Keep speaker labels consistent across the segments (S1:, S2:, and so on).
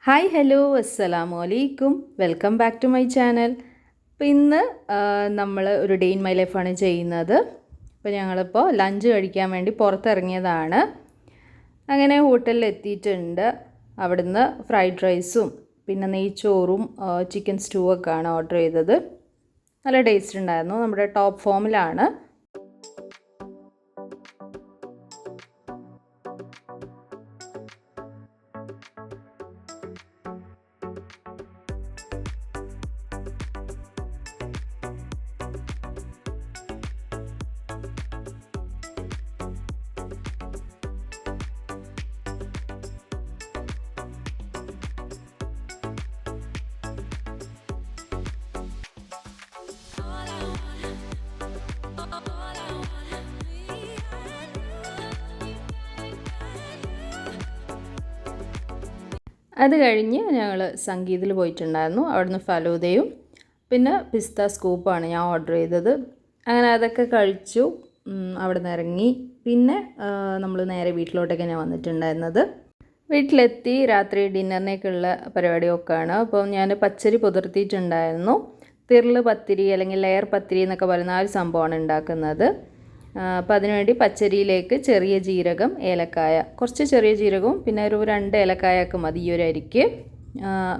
S1: Hi hello അസ്സലാമു അലൈക്കും welcome back to my channel. അപ്പോൾ ഇന്ന് നമ്മൾ ഒരു ഡേ ഇൻ മൈ ലൈഫാണ് ചെയ്യുന്നത്. അപ്പോൾ ഞങ്ങളിപ്പോൾ ലഞ്ച് കഴിക്കാൻ വേണ്ടി പുറത്തിറങ്ങിയതാണ്. അങ്ങനെ ഹോട്ടലിൽ എത്തിയിട്ടുണ്ട്. അവിടുന്ന് ഫ്രൈഡ് റൈസും പിന്നെ നെയ്ച്ചോറും ചിക്കൻ സ്റ്റൂ ഒക്കെയാണ് ഓർഡർ ചെയ്തത്. നല്ല ടേസ്റ്റ് ഉണ്ടായിരുന്നു. നമ്മുടെ ടോപ്പ് ഫോമിലാണ്. അത് കഴിഞ്ഞ് ഞങ്ങൾ സംഗീതിൽ പോയിട്ടുണ്ടായിരുന്നു. അവിടുന്ന് ഫലൂദയും പിന്നെ പിസ്ത സ്കൂപ്പാണ് ഞാൻ ഓർഡർ ചെയ്തത്. അങ്ങനെ അതൊക്കെ കഴിച്ചു. അവിടെ നിന്ന് ഇറങ്ങി പിന്നെ നമ്മൾ നേരെ വീട്ടിലോട്ടൊക്കെ ഞാൻ വന്നിട്ടുണ്ടായിരുന്നത്. വീട്ടിലെത്തി രാത്രി ഡിന്നറിനേക്കുള്ള പരിപാടിയൊക്കെയാണ്. അപ്പോൾ ഞാൻ പച്ചരി പുതിർത്തിയിട്ടുണ്ടായിരുന്നു. തിർല് പത്തിരി അല്ലെങ്കിൽ ലെയർ പത്തിരി എന്നൊക്കെ പറയുന്ന ആ ഒരു സംഭവമാണ് ഉണ്ടാക്കുന്നത്. അപ്പോൾ അതിനുവേണ്ടി പച്ചരിയിലേക്ക് ചെറിയ ജീരകം, ഏലക്കായ, കുറച്ച് ചെറിയ ജീരകവും പിന്നെ ഒരു 2 ഏലക്കായൊക്കെ മതി ഈ ഒരു അരിക്ക്.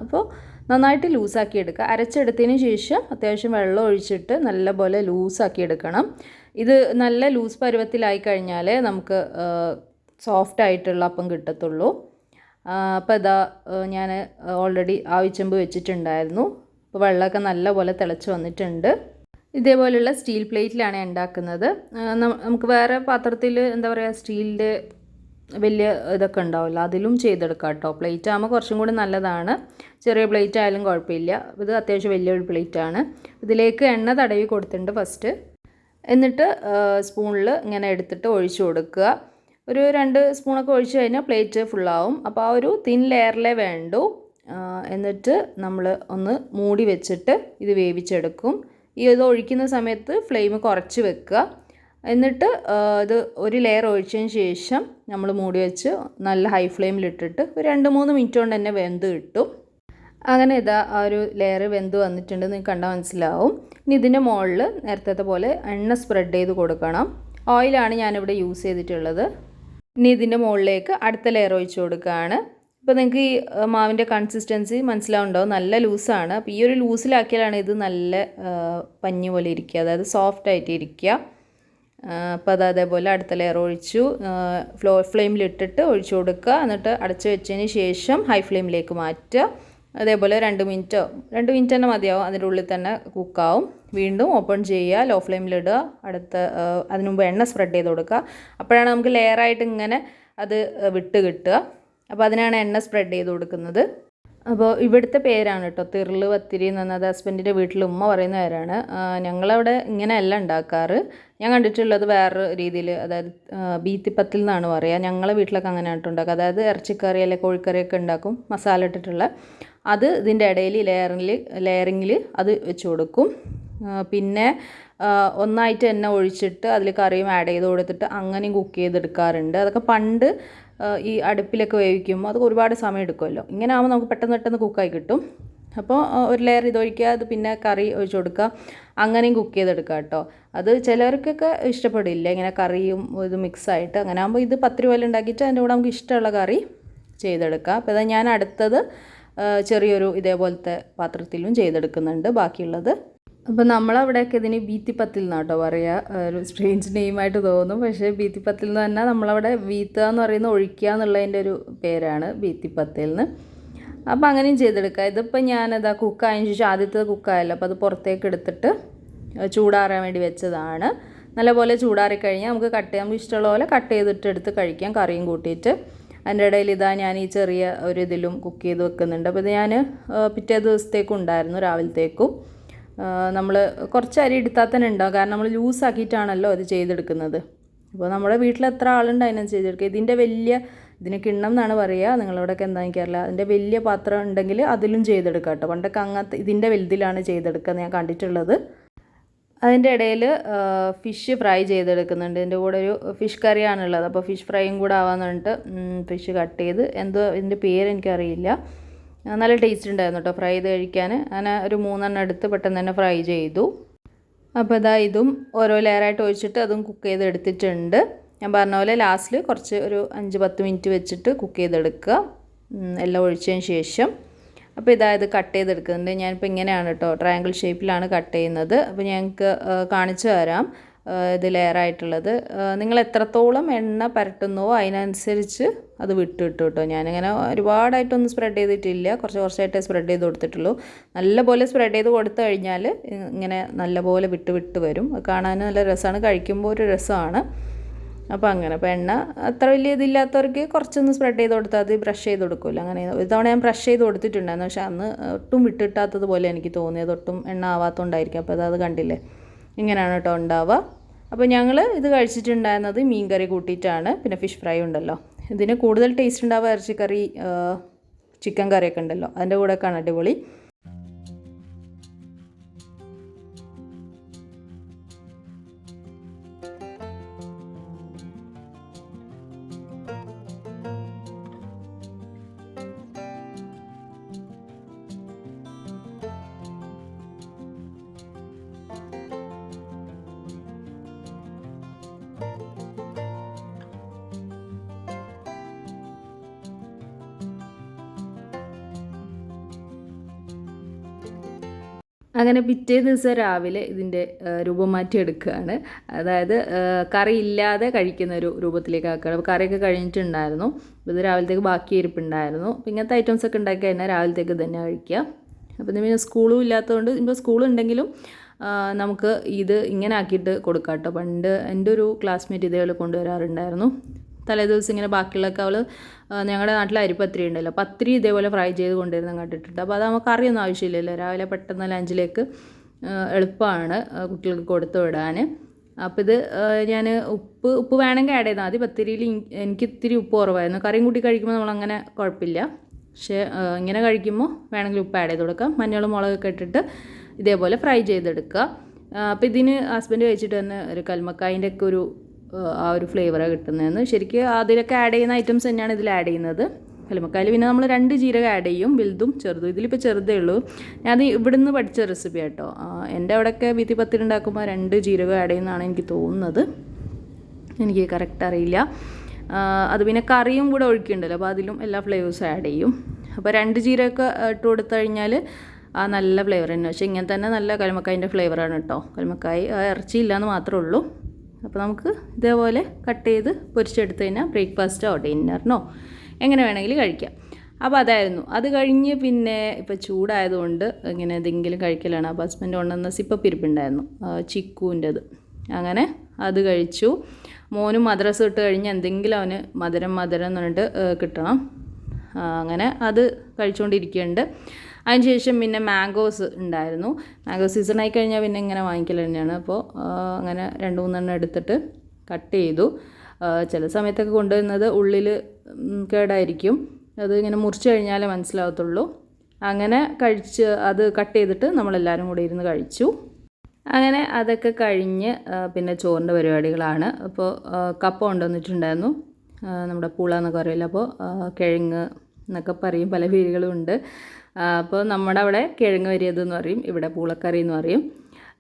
S1: അപ്പോൾ നന്നായിട്ട് ലൂസാക്കി എടുക്കുക. അരച്ചെടുത്തതിന് ശേഷം അത്യാവശ്യം വെള്ളം ഒഴിച്ചിട്ട് നല്ലപോലെ ലൂസാക്കി എടുക്കണം. ഇത് നല്ല ലൂസ് പരുവത്തിലായി കഴിഞ്ഞാൽ നമുക്ക് സോഫ്റ്റായിട്ടുള്ള അപ്പം കിട്ടത്തുള്ളൂ. അപ്പോൾ ഇതാ ഞാൻ ഓൾറെഡി ആവിച്ചെമ്പ് വെച്ചിട്ടുണ്ടായിരുന്നു. അപ്പോൾ വെള്ളമൊക്കെ നല്ലപോലെ തിളച്ച് വന്നിട്ടുണ്ട്. ഇതേപോലെയുള്ള സ്റ്റീൽ പ്ലേറ്റിലാണ് ഉണ്ടാക്കുന്നത്. നമുക്ക് വേറെ പാത്രത്തിൽ എന്താ പറയുക സ്റ്റീലിൻ്റെ വലിയ ഇതൊക്കെ ഉണ്ടാവില്ല, അതിലും ചെയ്തെടുക്കാം കേട്ടോ. പ്ലേറ്റ് ആകുമ്പോൾ കുറച്ചും കൂടി നല്ലതാണ്. ചെറിയ പ്ലേറ്റ് ആയാലും കുഴപ്പമില്ല. ഇത് അത്യാവശ്യം വലിയൊരു പ്ലേറ്റാണ്. ഇതിലേക്ക് എണ്ണ തടവി കൊടുത്തിട്ടുണ്ട് ഫസ്റ്റ്. എന്നിട്ട് സ്പൂണിൽ ഇങ്ങനെ എടുത്തിട്ട് ഒഴിച്ചു കൊടുക്കുക. ഒരു 2 സ്പൂണൊക്കെ ഒഴിച്ച് കഴിഞ്ഞാൽ പ്ലേറ്റ് ഫുള്ളാവും. അപ്പോൾ ആ ഒരു തിൻ ലെയറിലേ വേണ്ടൂ. എന്നിട്ട് നമ്മൾ ഒന്ന് മൂടി വെച്ചിട്ട് ഇത് വേവിച്ചെടുക്കും. ഇത് ഒഴിക്കുന്ന സമയത്ത് ഫ്ലെയിം കുറച്ച് വെക്കുക. എന്നിട്ട് ഇത് ഒരു ലെയർ ഒഴിച്ചതിന് ശേഷം നമ്മൾ മൂടി വെച്ച് നല്ല ഹൈ ഫ്ലെയിമിലിട്ടിട്ട് ഒരു 2-3 മിനിറ്റ് കൊണ്ട് തന്നെ വെന്ത് കിട്ടും. അങ്ങനെ ഇതാ ആ ഒരു ലെയർ വെന്ത് വന്നിട്ടുണ്ട്, നിങ്ങൾക്ക് കണ്ടാൽ മനസ്സിലാവും. ഇനി ഇതിൻ്റെ മുകളിൽ നേരത്തെ പോലെ എണ്ണ സ്പ്രെഡ് ചെയ്ത് കൊടുക്കണം. ഓയിലാണ് ഞാനിവിടെ യൂസ് ചെയ്തിട്ടുള്ളത്. ഇനി ഇതിൻ്റെ മുകളിലേക്ക് അടുത്ത ലെയർ ഒഴിച്ച് കൊടുക്കുകയാണ്. ഇപ്പോൾ നിങ്ങൾക്ക് ഈ മാവിൻ്റെ കൺസിസ്റ്റൻസി മനസ്സിലാവുണ്ടാവും, നല്ല ലൂസാണ്. അപ്പോൾ ഈ ഒരു ലൂസിലാക്കിയാലാണ് ഇത് നല്ല പഞ്ഞി പോലെ ഇരിക്കുക, അതായത് സോഫ്റ്റ് ആയിട്ട് ഇരിക്കുക. അപ്പോൾ അത് അതേപോലെ അടുത്ത ലെയർ ഒഴിച്ചു ഫ്ലെയിമിലിട്ടിട്ട് ഒഴിച്ചു കൊടുക്കുക. എന്നിട്ട് അടച്ചു വെച്ചതിന് ശേഷം ഹൈ ഫ്ലെയിമിലേക്ക് മാറ്റുക. അതേപോലെ 2 മിനിറ്റ് തന്നെ മതിയാവും, അതിൻ്റെ ഉള്ളിൽ തന്നെ കുക്കാവും. വീണ്ടും ഓപ്പൺ ചെയ്യുക, ലോ ഫ്ലെയിമിലിടുക. അതിന് മുമ്പ് എണ്ണ സ്പ്രെഡ് ചെയ്ത് കൊടുക്കുക. അപ്പോഴാണ് നമുക്ക് ലെയറായിട്ട് ഇങ്ങനെ അത് വിട്ട് കിട്ടുക. അപ്പോൾ അതിനാണ് എണ്ണ സ്പ്രെഡ് ചെയ്ത് കൊടുക്കുന്നത്. അപ്പോൾ ഇവിടുത്തെ പേരാണ് കേട്ടോ തിർല് പത്തിരി എന്ന് പറഞ്ഞത്. ഹസ്ബൻഡിൻ്റെ വീട്ടിൽ ഉമ്മ പറയുന്ന പേരാണ്. ഞങ്ങളവിടെ ഇങ്ങനെയല്ല ഉണ്ടാക്കാറ്. ഞാൻ കണ്ടിട്ടുള്ളത് വേറെ രീതിയിൽ, അതായത് ബീത്തിപ്പത്തിൽ എന്നാണ് പറയുക. ഞങ്ങളെ വീട്ടിലൊക്കെ അങ്ങനെയാണ് ഉണ്ടാക്കുക. അതായത് ഇറച്ചിക്കറി അല്ലെങ്കിൽ കോഴിക്കറിയൊക്കെ ഉണ്ടാക്കും മസാല ഇട്ടിട്ടുള്ള. അത് ഇതിൻ്റെ ഇടയിൽ ലെയറിങ്ങിൽ അത് വെച്ച് കൊടുക്കും. പിന്നെ ഒന്നായിട്ട് എണ്ണ ഒഴിച്ചിട്ട് അതിൽ കറിയും ആഡ് ചെയ്ത് കൊടുത്തിട്ട് അങ്ങനെയും കുക്ക് ചെയ്തെടുക്കാറുണ്ട്. അതൊക്കെ പണ്ട് ഈ അടുപ്പിലൊക്കെ വേവിക്കുമ്പോൾ അത് ഒരുപാട് സമയം എടുക്കുമല്ലോ. ഇങ്ങനെ ആകുമ്പോൾ നമുക്ക് പെട്ടെന്ന് കുക്കായി കിട്ടും. അപ്പോൾ ഒരു ലെയർ ഇതൊഴിക്കുക, അത് പിന്നെ കറി ഒഴിച്ച് കൊടുക്കുക, അങ്ങനെയും കുക്ക് ചെയ്തെടുക്കുക കേട്ടോ. അത് ചിലവർക്കൊക്കെ ഇഷ്ടപ്പെടില്ല ഇങ്ങനെ കറിയും ഇത് മിക്സായിട്ട്. അങ്ങനെ ആകുമ്പോൾ ഇത് പത്തിരി പോലെ ഉണ്ടാക്കിയിട്ട് അതിൻ്റെ കൂടെ നമുക്ക് ഇഷ്ടമുള്ള കറി ചെയ്തെടുക്കാം. അപ്പോൾ അതാ ഞാൻ അടുത്തത് ചെറിയൊരു ഇതേപോലത്തെ പാത്രത്തിലും ചെയ്തെടുക്കുന്നുണ്ട് ബാക്കിയുള്ളത്. അപ്പോൾ നമ്മളവിടെയൊക്കെ ഇതിന് ബീത്തിപ്പത്തിൽ എന്നാണ് കേട്ടോ പറയുക. ഒരു സ്ട്രേഞ്ച് നെയിമായിട്ട് തോന്നും, പക്ഷേ ബീത്തിപ്പത്തിൽ എന്ന് പറഞ്ഞാൽ നമ്മളവിടെ ബീത്തുക എന്ന് പറയുന്ന ഒഴിക്കുക എന്നുള്ളതിൻ്റെ ഒരു പേരാണ് ബീത്തിപ്പത്തിൽ എന്ന്. അപ്പോൾ അങ്ങനെയും ചെയ്തെടുക്കുക. ഇതിപ്പോൾ ഞാനതാ കുക്കായതിന് ശേഷം ആദ്യത്തെ കുക്കായല്ലോ, അപ്പോൾ അത് പുറത്തേക്ക് എടുത്തിട്ട് ചൂടാറാൻ വേണ്ടി വെച്ചതാണ്. നല്ലപോലെ ചൂടാറിക്കഴിഞ്ഞാൽ നമുക്ക് നമുക്ക് ഇഷ്ടമുള്ള പോലെ കട്ട് ചെയ്തിട്ട് എടുത്ത് കഴിക്കാം കറിയും കൂട്ടിയിട്ട്. അതിൻ്റെ ഇടയിൽ ഇതാ ഞാൻ ഈ ചെറിയ ഒരു ഇതിലും കുക്ക് ചെയ്ത് വെക്കുന്നുണ്ട്. അപ്പോൾ ഇത് ഞാൻ പിറ്റേ ദിവസത്തേക്കും ഉണ്ടായിരുന്നു, രാവിലത്തേക്കും. നമ്മൾ കുറച്ച് അരി എടുത്താൽ തന്നെ ഉണ്ടാവും, കാരണം നമ്മൾ ലൂസാക്കിയിട്ടാണല്ലോ ഇത് ചെയ്തെടുക്കുന്നത്. അപ്പോൾ നമ്മുടെ വീട്ടിൽ എത്ര ആളുണ്ട് അതിനനുസരിച്ച് ചെയ്തെടുക്കുക. ഇതിന് കിണ്ണം എന്നാണ് പറയുക, നിങ്ങളവിടെയൊക്കെ എന്താ എനിക്കറിയില്ല. അതിൻ്റെ വലിയ പാത്രം ഉണ്ടെങ്കിൽ അതിലും ചെയ്തെടുക്കാം കേട്ടോ. പണ്ടൊക്കെ അങ്ങനത്തെ ഇതിൻ്റെ വലുതിലാണ് ചെയ്തെടുക്കുക ഞാൻ കണ്ടിട്ടുള്ളത്. അതിൻ്റെ ഇടയിൽ ഫിഷ് ഫ്രൈ ചെയ്തെടുക്കുന്നുണ്ട്. ഇതിൻ്റെ കൂടെ ഒരു ഫിഷ് കറിയാണുള്ളത്. അപ്പോൾ ഫിഷ് ഫ്രൈയും കൂടെ ആവാന്ന് പറഞ്ഞിട്ട് ഫിഷ് കട്ട് ചെയ്ത്, എന്തോ ഇതിൻ്റെ പേര് എനിക്കറിയില്ല, നല്ല ടേസ്റ്റ് ഉണ്ടായിരുന്നു കേട്ടോ ഫ്രൈ ചെയ്ത് കഴിക്കാൻ. അങ്ങനെ ഒരു 3 എടുത്ത് പെട്ടെന്ന് തന്നെ ഫ്രൈ ചെയ്തു. അപ്പോൾ ഇതാ ഇതും ഓരോ ലെയറായിട്ട് ഒഴിച്ചിട്ട് അതും കുക്ക് ചെയ്തെടുത്തിട്ടുണ്ട്. ഞാൻ പറഞ്ഞ പോലെ ലാസ്റ്റിൽ കുറച്ച് ഒരു 5-10 മിനിറ്റ് വെച്ചിട്ട് കുക്ക് ചെയ്തെടുക്കുക എല്ലാം ഒഴിച്ചതിന് ശേഷം. അപ്പോൾ ഇത് കട്ട് ചെയ്തെടുക്കുന്നുണ്ട്. ഞാനിപ്പോൾ ഇങ്ങനെയാണ് കേട്ടോ, ട്രയാങ്കിൾ ഷേപ്പിലാണ് കട്ട് ചെയ്യുന്നത്. അപ്പോൾ ഞങ്ങൾക്ക് കാണിച്ചു തരാം ഇത് ലെയറായിട്ടുള്ളത്. നിങ്ങൾ എത്രത്തോളം എണ്ണ പരട്ടുന്നുവോ അതിനനുസരിച്ച് അത് വിട്ടു കേട്ടോ. ഞാനിങ്ങനെ ഒരുപാടായിട്ടൊന്നും സ്പ്രെഡ് ചെയ്തിട്ടില്ല, കുറച്ചായിട്ടേ സ്പ്രെഡ് ചെയ്ത് കൊടുത്തിട്ടുള്ളൂ. നല്ലപോലെ സ്പ്രെഡ് ചെയ്ത് കൊടുത്തു കഴിഞ്ഞാൽ ഇങ്ങനെ നല്ലപോലെ വിട്ട് വരും. കാണാൻ നല്ല രസമാണ്, കഴിക്കുമ്പോൾ ഒരു രസമാണ്. അപ്പോൾ അങ്ങനെ, അപ്പോൾ എണ്ണ അത്ര വലിയ ഇതില്ലാത്തവർക്ക് കുറച്ചൊന്ന് സ്പ്രെഡ് ചെയ്ത് കൊടുത്താൽ അത് ബ്രഷ് ചെയ്ത് കൊടുക്കുമല്ലോ. അങ്ങനെ ഒരു തവണ ഞാൻ ബ്രഷ് ചെയ്ത് കൊടുത്തിട്ടുണ്ടായിരുന്നു, പക്ഷേ അന്ന് ഒട്ടും വിട്ടിട്ടാത്തതുപോലെ എനിക്ക് തോന്നിയത്, ഒട്ടും എണ്ണ ആവാത്തതുകൊണ്ടായിരിക്കും. അപ്പോൾ അത് കണ്ടില്ലേ, ഇങ്ങനെയാണ് കേട്ടോ ഉണ്ടാവുക. അപ്പോൾ ഞങ്ങൾ ഇത് കഴിച്ചിട്ടുണ്ടായിരുന്നത് മീൻ കറി കൂട്ടിയിട്ടാണ്. പിന്നെ ഫിഷ് ഫ്രൈ ഉണ്ടല്ലോ, ഇതിന് കൂടുതൽ ടേസ്റ്റ് ഉണ്ടാവുക ഇറച്ചിക്കറി, ചിക്കൻ കറിയൊക്കെ ഉണ്ടല്ലോ, അതിൻ്റെ കൂടെയൊക്കെയാണ് അടിപൊളി. അങ്ങനെ പിറ്റേ ദിവസം രാവിലെ ഇതിൻ്റെ രൂപം മാറ്റി എടുക്കുകയാണ്. അതായത് കറി ഇല്ലാതെ കഴിക്കുന്ന ഒരു രൂപത്തിലേക്ക് ആക്കുകയാണ്. അപ്പോൾ കറിയൊക്കെ കഴിഞ്ഞിട്ടുണ്ടായിരുന്നു, ഇത് രാവിലത്തേക്ക് ബാക്കി ഇരിപ്പുണ്ടായിരുന്നു. അപ്പോൾ ഇങ്ങനത്തെ ഐറ്റംസൊക്കെ ഉണ്ടാക്കി കഴിഞ്ഞാൽ രാവിലത്തേക്ക് തന്നെ കഴിക്കുക. അപ്പോൾ പിന്നെ സ്കൂളും ഇല്ലാത്തതുകൊണ്ട്, ഇപ്പോൾ സ്കൂളുണ്ടെങ്കിലും നമുക്ക് ഇത് ഇങ്ങനെ ആക്കിയിട്ട് കൊടുക്കാം കേട്ടോ. പണ്ട് എൻ്റെ ഒരു ക്ലാസ്മേറ്റ് ഇതേപോലെ കൊണ്ടുവരാറുണ്ടായിരുന്നു. തലേദിവസം ഇങ്ങനെ ബാക്കിയുള്ളതൊക്കെ അവൾ, ഞങ്ങളുടെ നാട്ടിൽ അരിപ്പത്തിരി ഉണ്ടല്ലോ, പത്തിരി ഇതേപോലെ ഫ്രൈ ചെയ്ത് കൊണ്ടുവരുന്ന കണ്ടിട്ടുണ്ട്. അപ്പോൾ അത് നമുക്ക് കറിയൊന്നും ആവശ്യമില്ലല്ലോ, രാവിലെ പെട്ടെന്ന് ലഞ്ചിലേക്ക് എളുപ്പമാണ് കുട്ടികൾക്ക് കൊടുത്തു വിടാൻ. അപ്പോൾ ഇത് ഞാൻ ഉപ്പ് വേണമെങ്കിൽ ആഡ് ചെയ്താൽ മതി. പത്തിരിയിൽ എനിക്ക് ഇത്തിരി ഉപ്പ് കുറവായിരുന്നു. കറിയും കൂട്ടി കഴിക്കുമ്പോൾ നമ്മളങ്ങനെ കുഴപ്പമില്ല, പക്ഷേ ഇങ്ങനെ കഴിക്കുമ്പോൾ വേണമെങ്കിൽ ഉപ്പ് ആഡ് ചെയ്ത് കൊടുക്കാം. മഞ്ഞളും മുളകൊക്കെ ഇട്ടിട്ട് ഇതേപോലെ ഫ്രൈ ചെയ്തെടുക്കുക. അപ്പോൾ ഇതിന് ഹസ്ബൻഡ് കഴിച്ചിട്ട് തന്നെ ഒരു കൽമക്കായിൻ്റെ ഒക്കെ ആ ഒരു ഫ്ലേവറാണ് കിട്ടുന്നതെന്ന്. ശരിക്കും അതിലൊക്കെ ആഡ് ചെയ്യുന്ന ഐറ്റംസ് തന്നെയാണ് ഇതിൽ ആഡ് ചെയ്യുന്നത്. കല്ലുമ്മക്കായിൽ പിന്നെ നമ്മൾ 2 ജീരകം ആഡ് ചെയ്യും, വലുതും ചെറുതും. ഇതിലിപ്പോൾ ചെറുതേ ഉള്ളൂ. ഞാൻ ഇവിടുന്ന് പഠിച്ച റെസിപ്പി കേട്ടോ. എൻ്റെ അവിടെയൊക്കെ വീത്തി പത്തിരി ഉണ്ടാക്കുമ്പോൾ 2 ജീരകം ആഡ് ചെയ്യുന്നതാണ് എനിക്ക് തോന്നുന്നത്, എനിക്ക് കറക്റ്റ് അറിയില്ല. അത് പിന്നെ കറിയും കൂടെ ഒഴിക്കുന്നുണ്ടല്ലോ, അപ്പോൾ അതിലും എല്ലാ ഫ്ലേവേഴ്സും ആഡ് ചെയ്യും. അപ്പോൾ 2 ജീരകമൊക്കെ ഇട്ട് കൊടുത്തു കഴിഞ്ഞാൽ നല്ല ഫ്ലേവർ തന്നെ. പക്ഷേ ഇങ്ങനെ തന്നെ നല്ല കല്ലുമ്മക്കായിൻ്റെ ഫ്ലേവറാണ് കേട്ടോ. കല്ലുമ്മക്കായി ഇറച്ചിയില്ലയെന്ന് മാത്രമേ ഉള്ളൂ. അപ്പോൾ നമുക്ക് ഇതേപോലെ കട്ട് ചെയ്ത് പൊരിച്ചെടുത്ത് കഴിഞ്ഞാൽ ബ്രേക്ക്ഫാസ്റ്റോ ഡിന്നറിനോ എങ്ങനെ വേണമെങ്കിലും കഴിക്കാം. അപ്പോൾ അതായിരുന്നു. അത് കഴിഞ്ഞ് പിന്നെ ഇപ്പോൾ ചൂടായതുകൊണ്ട് ഇങ്ങനെ എന്തെങ്കിലും കഴിക്കലാണ്. അപ്പോൾ ഹസ്ബൻഡ് കൊണ്ടുവന്ന സിപ്പപ്പിരിപ്പുണ്ടായിരുന്നു, ചിക്കുവിൻ്റെത്. അങ്ങനെ അത് കഴിച്ചു. മോനും മദ്രസ ഇട്ട് കഴിഞ്ഞ് എന്തെങ്കിലും അവന് മധുരം എന്ന് പറഞ്ഞിട്ട് കിട്ടണം. അങ്ങനെ അത് കഴിച്ചുകൊണ്ടിരിക്കുന്നുണ്ട്. അതിനുശേഷം പിന്നെ മാംഗോസ് ഉണ്ടായിരുന്നു. മാംഗോ സീസൺ ആയി കഴിഞ്ഞാൽ പിന്നെ ഇങ്ങനെ വാങ്ങിക്കൽ തന്നെയാണ്. അപ്പോൾ അങ്ങനെ 2-3 എടുത്തിട്ട് കട്ട് ചെയ്തു. ചില സമയത്തൊക്കെ കൊണ്ടുവരുന്നത് ഉള്ളിൽ കേടായിരിക്കും, അത് ഇങ്ങനെ മുറിച്ച് കഴിഞ്ഞാലേ മനസ്സിലാവത്തുള്ളൂ. അങ്ങനെ അത് കട്ട് ചെയ്തിട്ട് നമ്മളെല്ലാവരും കൂടി ഇരുന്ന് കഴിച്ചു. അങ്ങനെ അതൊക്കെ കഴിഞ്ഞ് പിന്നെ ചോറിൻ്റെ പരിപാടികളാണ്. അപ്പോൾ കപ്പ കൊണ്ടുവന്നിട്ടുണ്ടായിരുന്നു, നമ്മുടെ പൂള എന്നൊക്കെ പറയില്ല, അപ്പോൾ കിഴങ്ങ് എന്നൊക്കെ പറയും, പല പേരുകളും ഉണ്ട്. അപ്പോൾ നമ്മുടെ അവിടെ കിഴങ്ങ് വരിയതെന്ന് പറയും, ഇവിടെ പൂളക്കറി എന്ന് പറയും.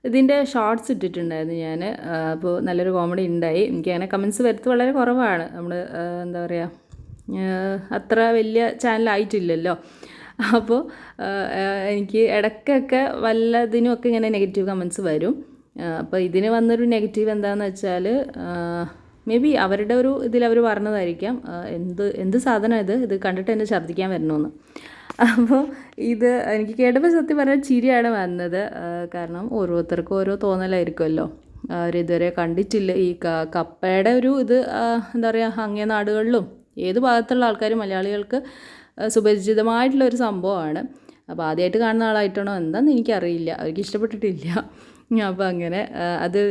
S1: ഇതിൻ്റെ ഷോർട്സ് ഇട്ടിട്ടുണ്ടായിരുന്നു ഞാൻ. അപ്പോൾ നല്ലൊരു കോമഡി ഉണ്ടായി. എനിക്ക് അങ്ങനെ കമൻസ് വരുന്നത് വളരെ കുറവാണ്. നമ്മൾ എന്താ പറയുക, അത്ര വലിയ ചാനലായിട്ടില്ലല്ലോ. അപ്പോൾ എനിക്ക് ഇടയ്ക്കൊക്കെ വല്ലതിനുമൊക്കെ ഇങ്ങനെ നെഗറ്റീവ് കമൻസ് വരും. അപ്പോൾ ഇതിന് വന്നൊരു നെഗറ്റീവ് എന്താണെന്ന് വെച്ചാൽ, മേ ബി അവരുടെ ഒരു ഇതിലവർ പറഞ്ഞതായിരിക്കാം, എന്ത് സാധനം ഇത് കണ്ടിട്ട് എന്നെ ഛർദ്ദിക്കാൻ വരണമെന്ന്. അപ്പോൾ ഇത് എനിക്ക് കേട്ടപ്പോൾ സത്യം പറഞ്ഞാൽ ചിരിയാണ് വന്നത്. കാരണം ഓരോരുത്തർക്കും ഓരോ തോന്നലായിരിക്കുമല്ലോ. അവരിതുവരെ കണ്ടിട്ടില്ല ഈ കപ്പയുടെ ഒരു ഇത്. എന്താ പറയുക, അങ്ങേ നാടുകളിലും ഏത് ഭാഗത്തുള്ള ആൾക്കാരും മലയാളികൾക്ക് സുപരിചിതമായിട്ടുള്ളൊരു സംഭവമാണ്. അപ്പോൾ ആദ്യമായിട്ട് കാണുന്ന ആളായിട്ടാണോ എന്താണെന്ന് എനിക്കറിയില്ല, അവർക്ക് ഇഷ്ടപ്പെട്ടിട്ടില്ല. അപ്പോൾ അങ്ങനെ അത്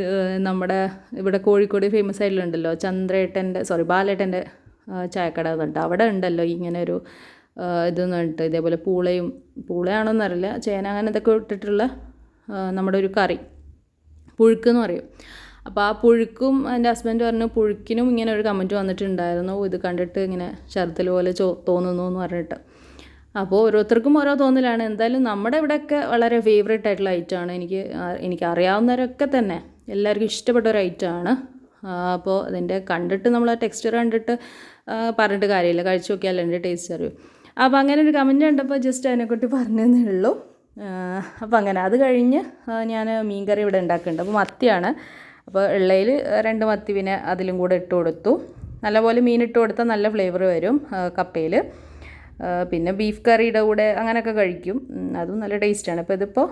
S1: നമ്മുടെ ഇവിടെ കോഴിക്കോട് ഫേമസ് ആയിട്ടുണ്ടല്ലോ, ബാലേട്ടൻ്റെ ചായക്കട എന്നുണ്ട്, അവിടെ ഉണ്ടല്ലോ ഇങ്ങനെ ഒരു ഇതെന്ന് പറഞ്ഞിട്ട്, ഇതേപോലെ പൂളയാണോന്നറിയില്ല, ചേന അങ്ങനെ ഇതൊക്കെ ഇട്ടിട്ടുള്ള നമ്മുടെ ഒരു കറി, പുഴുക്കെന്ന് പറയും. അപ്പോൾ ആ പുഴുക്കും എൻ്റെ ഹസ്ബൻഡ് പറഞ്ഞു, പുഴുക്കിനും ഇങ്ങനെ ഒരു കമൻറ്റ് വന്നിട്ടുണ്ടായിരുന്നു, ഇത് കണ്ടിട്ട് ഇങ്ങനെ ഛർദ്ദൽ പോലെ തോന്നുന്നു എന്ന് പറഞ്ഞിട്ട്. അപ്പോൾ ഓരോരുത്തർക്കും ഓരോ തോന്നലാണ്. എന്തായാലും നമ്മുടെ ഇവിടെയൊക്കെ വളരെ ഫേവറേറ്റ് ആയിട്ടുള്ള ഐറ്റമാണ്. എനിക്ക് അറിയാവുന്നവരൊക്കെ തന്നെ എല്ലാവർക്കും ഇഷ്ടപ്പെട്ട ഒരു ഐറ്റമാണ്. അപ്പോൾ അതിൻ്റെ കണ്ടിട്ട് നമ്മൾ ആ ടെക്സ്ചർ കണ്ടിട്ട് പറഞ്ഞിട്ട് കാര്യമില്ല, കഴിച്ച് നോക്കിയാൽ എൻ്റെ ടേസ്റ്റ് അറിയും. അപ്പോൾ അങ്ങനെ ഒരു കമൻറ്റ് കണ്ടപ്പോൾ ജസ്റ്റ് അതിനെക്കുറിച്ച് പറഞ്ഞതേ ഉള്ളൂ. അപ്പോൾ അങ്ങനെ അത് കഴിഞ്ഞ് ഞാൻ മീൻകറി ഇവിടെ ഉണ്ടാക്കുന്നുണ്ട്. അപ്പോൾ മത്തിയാണ്. അപ്പോൾ ഉള്ളതിൽ 2 മത്തി പിന്നെ അതിലും കൂടെ ഇട്ട് കൊടുത്തു. നല്ലപോലെ മീൻ ഇട്ട് കൊടുത്താൽ നല്ല ഫ്ലേവർ വരും കപ്പയിൽ. പിന്നെ ബീഫ് കറിയുടെ കൂടെ അങ്ങനെയൊക്കെ കഴിക്കും, അതും നല്ല ടേസ്റ്റാണ്. അപ്പോൾ ഇതിപ്പോൾ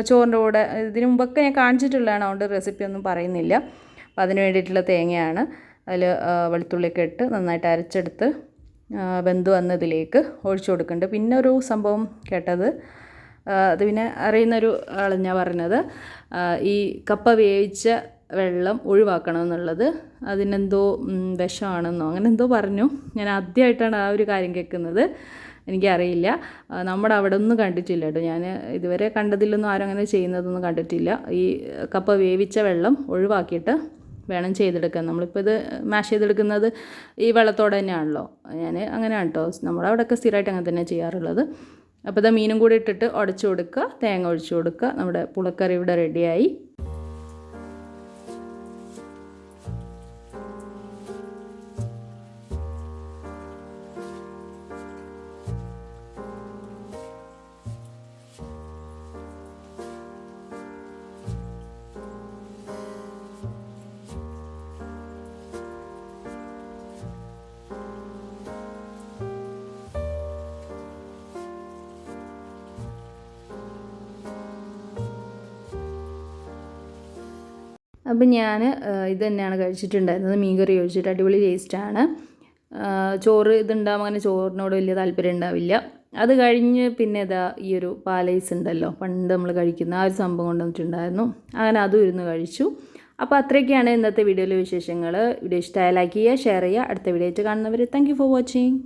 S1: ചോറിൻ്റെ കൂടെ ഇതിന് മുമ്പൊക്കെ ഞാൻ കാണിച്ചിട്ടുള്ളതാണ്, അതുകൊണ്ട് റെസിപ്പി ഒന്നും പറയുന്നില്ല. അപ്പോൾ അതിന് വേണ്ടിയിട്ടുള്ള തേങ്ങയാണ്. അതിൽ വെളുത്തുള്ളിയൊക്കെ ഇട്ട് നന്നായിട്ട് അരച്ചെടുത്ത് വെന്ത് വന്നതിലേക്ക് ഒഴിച്ചു കൊടുക്കുന്നുണ്ട്. പിന്നെ ഒരു സംഭവം കേട്ടത്, അത് പിന്നെ അറിയുന്നൊരു ആളെന്നാ പറഞ്ഞത്, ഈ കപ്പ വേവിച്ച വെള്ളം ഒഴിവാക്കണമെന്നുള്ളത്. അതിനെന്തോ വിഷമാണെന്നോ അങ്ങനെ എന്തോ പറഞ്ഞു. ഞാൻ ആദ്യമായിട്ടാണ് ആ ഒരു കാര്യം കേൾക്കുന്നത്, എനിക്കറിയില്ല. നമ്മുടെ അവിടെ ഒന്നും കണ്ടിട്ടില്ല കേട്ടോ. ഞാൻ ഇതുവരെ കണ്ടതിലൊന്നും ആരും അങ്ങനെ ചെയ്യുന്നതൊന്നും കണ്ടിട്ടില്ല. ഈ കപ്പ വേവിച്ച വെള്ളം ഒഴിവാക്കിയിട്ട് വേണം ചെയ്തെടുക്കാൻ. നമ്മളിപ്പോൾ ഇത് മാഷ് ചെയ്തെടുക്കുന്നത് ഈ വെള്ളത്തോടെ തന്നെയാണല്ലോ. ഞാൻ അങ്ങനെയാണ് കേട്ടോ, നമ്മുടെ അവിടെയൊക്കെ സ്ഥിരമായിട്ട് അങ്ങനെ തന്നെ ചെയ്യാറുള്ളത്. അപ്പോൾ ഇത് മീനും കൂടി ഇട്ടിട്ട് ഉടച്ചു കൊടുക്കുക, തേങ്ങ ഒഴിച്ചു കൊടുക്കുക. നമ്മുടെ പുളക്കറി ഇവിടെ റെഡിയായി. അപ്പം ഞാൻ ഇത് തന്നെയാണ് കഴിച്ചിട്ടുണ്ടായിരുന്നത്, മീൻകറി ഒഴിച്ചിട്ട്. അടിപൊളി ടേസ്റ്റാണ്. ചോറ് ഇതുണ്ടാകുമ്പോൾ അങ്ങനെ ചോറിനോട് വലിയ താല്പര്യം ഉണ്ടാവില്ല. അത് കഴിഞ്ഞ് പിന്നെ ഇതാ ഈ ഒരു പാലൈസ് ഉണ്ടല്ലോ, പണ്ട് നമ്മൾ കഴിക്കുന്ന ആ ഒരു സംഭവം കൊണ്ടുവന്നിട്ടുണ്ടായിരുന്നു. അങ്ങനെ അതും ഇരുന്ന് കഴിച്ചു. അപ്പോൾ അത്രയൊക്കെയാണ് ഇന്നത്തെ വീഡിയോയിലെ വിശേഷങ്ങൾ. വീഡിയോ ഇഷ്ടമായ ലൈക്ക് ചെയ്യുക, ഷെയർ ചെയ്യുക. അടുത്ത വീഡിയോ ആയിട്ട് കാണുന്നവർ താങ്ക് യു ഫോർ വാച്ചിങ്.